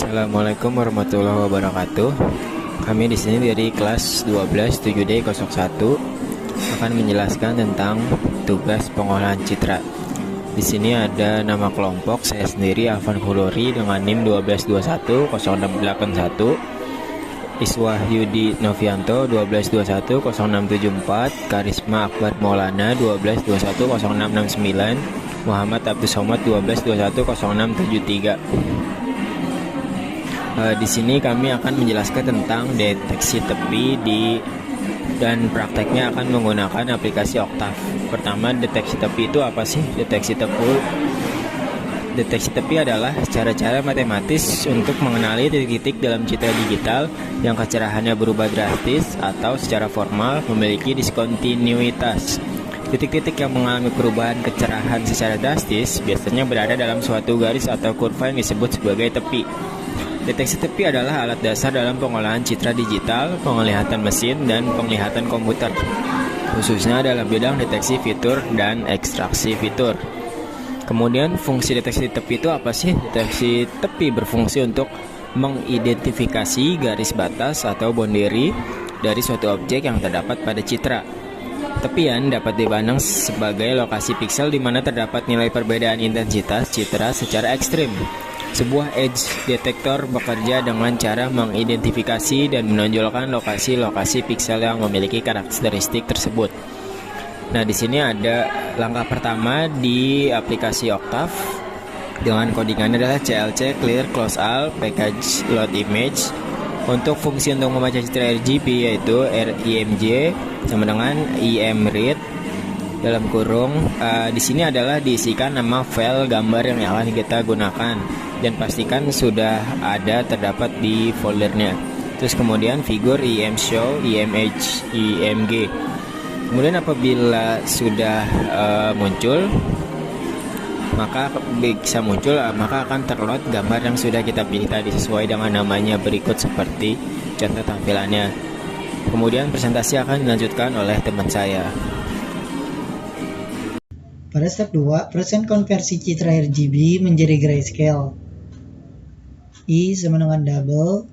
Assalamualaikum warahmatullahi wabarakatuh. Kami di sini dari kelas 12 7D01 akan menjelaskan tentang tugas pengolahan citra. Di sini ada nama kelompok, saya sendiri Afan Hulori dengan NIM 12210681, Iswah Yudi Novianto 12210674, Karisma Akbar Maulana 12210669, Muhammad Abdus Somad 12210673. Di sini kami akan menjelaskan tentang deteksi tepi dan prakteknya akan menggunakan aplikasi Octave. Pertama, deteksi tepi itu apa sih? Deteksi tepi adalah cara-cara matematis untuk mengenali titik-titik dalam citra digital yang kecerahannya berubah drastis atau secara formal memiliki diskontinuitas. Titik-titik yang mengalami perubahan kecerahan secara drastis biasanya berada dalam suatu garis atau kurva yang disebut sebagai tepi. Deteksi tepi adalah alat dasar dalam pengolahan citra digital, penglihatan mesin, dan penglihatan komputer, khususnya dalam bidang deteksi fitur dan ekstraksi fitur. Kemudian fungsi deteksi tepi itu apa sih? Deteksi tepi berfungsi untuk mengidentifikasi garis batas atau boundary dari suatu objek yang terdapat pada citra. Tepian dapat dipandang sebagai lokasi piksel di mana terdapat nilai perbedaan intensitas citra secara ekstrim. Sebuah edge detector bekerja dengan cara mengidentifikasi dan menonjolkan lokasi-lokasi piksel yang memiliki karakteristik tersebut. Nah, di sini ada langkah pertama di aplikasi Octave dengan codingannya adalah CLC Clear Close All Package Load Image. Untuk fungsi untuk membaca citra RGB yaitu RIMJ sama dengan IMRead dalam kurung. Di sini adalah diisikan nama file gambar yang akan kita gunakan dan pastikan sudah ada terdapat di foldernya. Terus kemudian figur IMShow, IMH, IMG. Kemudian apabila sudah muncul, maka akan terload gambar yang sudah kita pilih tadi sesuai dengan namanya berikut seperti contoh tampilannya. Kemudian presentasi akan dilanjutkan oleh teman saya. Pada step 2, present konversi citra RGB menjadi grayscale. I sama dengan double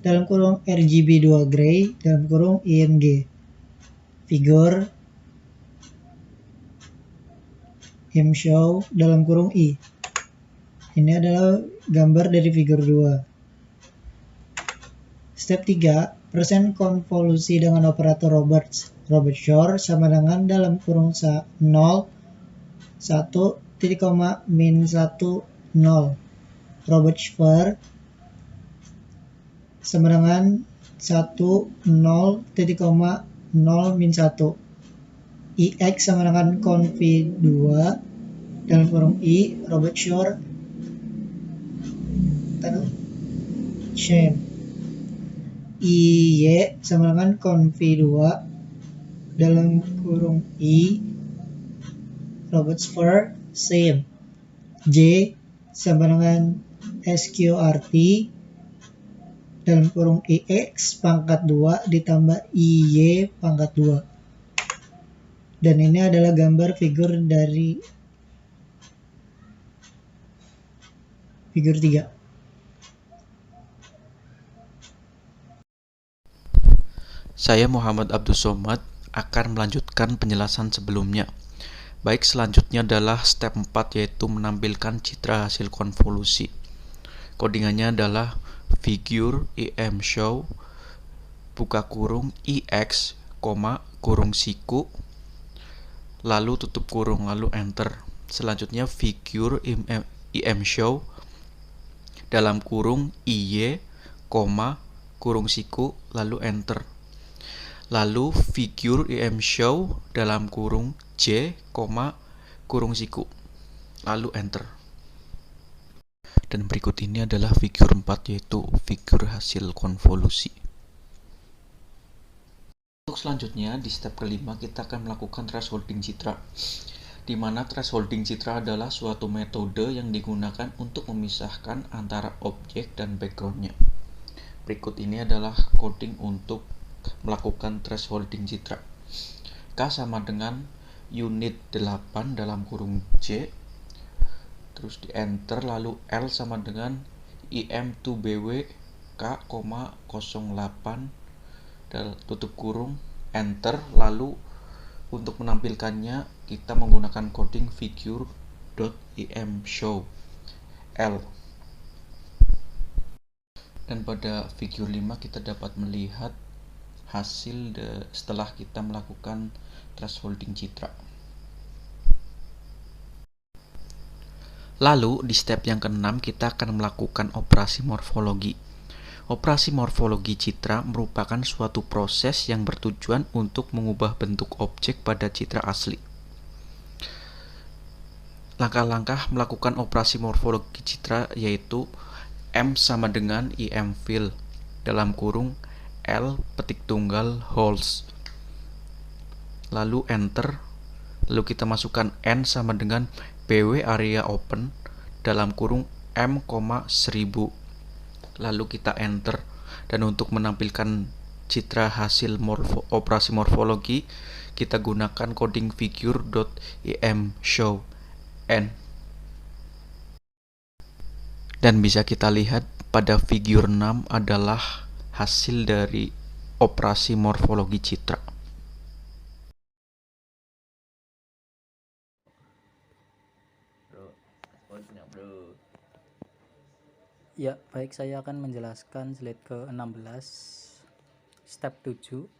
dalam kurung RGB 2 gray dalam kurung IMG. Figur IMShow dalam kurung I. Ini adalah gambar dari figur 2. Step 3, present konvolusi dengan operator Robert Shor sama dengan dalam kurung 0 1 titik koma min 1 0. Robert Shor sama dengan 1 0 titik koma 0 min 1. IX sama dengan conv 2 dalam kurung I Robert Shor shame. IY sama dengan conv 2 dalam kurung I Robert Shor same. J sama dengan SQRT dalam kurung IX pangkat 2 ditambah IY pangkat 2. Dan ini adalah gambar figur dari figur 3. Saya Muhammad Abdus Somad akan melanjutkan penjelasan sebelumnya. Baik, selanjutnya adalah step 4 yaitu menampilkan citra hasil konvolusi. Codingannya adalah figure IMShow buka kurung IX, kurung siku lalu tutup kurung lalu enter. Selanjutnya figure IMShow dalam kurung IY, kurung siku lalu enter. Lalu figure IMShow dalam kurung J, kurung siku lalu enter. Dan berikut ini adalah figur 4 yaitu figur hasil konvolusi. Untuk selanjutnya di step kelima kita akan melakukan thresholding citra, di mana thresholding citra adalah suatu metode yang digunakan untuk memisahkan antara objek dan backgroundnya. Berikut ini adalah coding untuk melakukan thresholding citra. K sama dengan unit 8 dalam kurung J, terus di enter, lalu L sama dengan im2bw k,08 tutup kurung enter. Lalu untuk menampilkannya kita menggunakan coding figure.imShow L. Dan pada figure 5 kita dapat melihat hasil setelah kita melakukan thresholding citra. Lalu di step yang ke-6 kita akan melakukan operasi morfologi. Operasi morfologi citra merupakan suatu proses yang bertujuan untuk mengubah bentuk objek pada citra asli. Langkah-langkah melakukan operasi morfologi citra yaitu M sama dengan imFill dalam kurung L petik tunggal holes, lalu enter. Lalu kita masukkan N sama dengan bw area open dalam kurung M, 1000, lalu kita enter. Dan untuk menampilkan citra hasil operasi morfologi kita gunakan coding figure.imShow N. Dan bisa kita lihat pada figure 6 adalah hasil dari operasi morfologi citra. Ya, baik, saya akan menjelaskan slide ke-16 step 7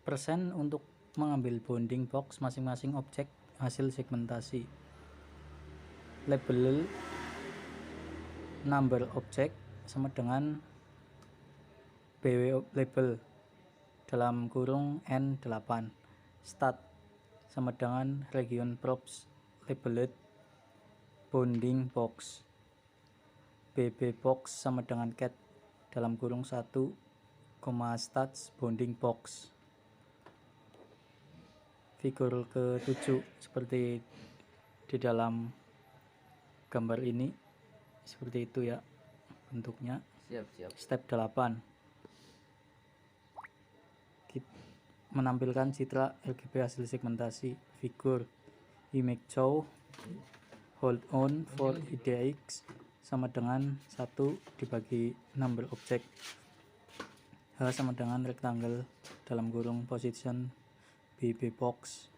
persen untuk mengambil bounding box masing-masing objek hasil segmentasi. Label number object sama dengan bw label dalam kurung N8. Stat sama dengan region props labeled bounding box. bb box sama dengan cat dalam kurung 1, stats bounding box. Figur ke-7 seperti di dalam gambar ini, seperti itu ya bentuknya. Step 8 menampilkan citra RGB hasil segmentasi. Figur image show hold on for idx sama dengan 1 dibagi number object. H sama dengan rectangle dalam kurung position bb box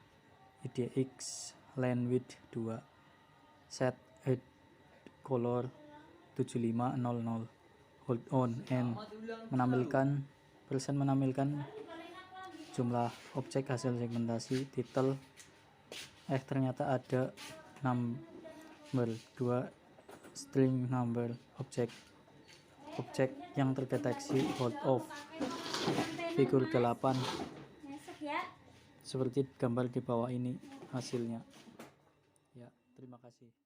idx line width 2 set head color 7500 hold on and menampilkan jumlah objek hasil segmentasi. Title ternyata ada number 2 string number objek yang terdeteksi hold off. Figur 8 seperti gambar di bawah ini hasilnya ya. Terima kasih.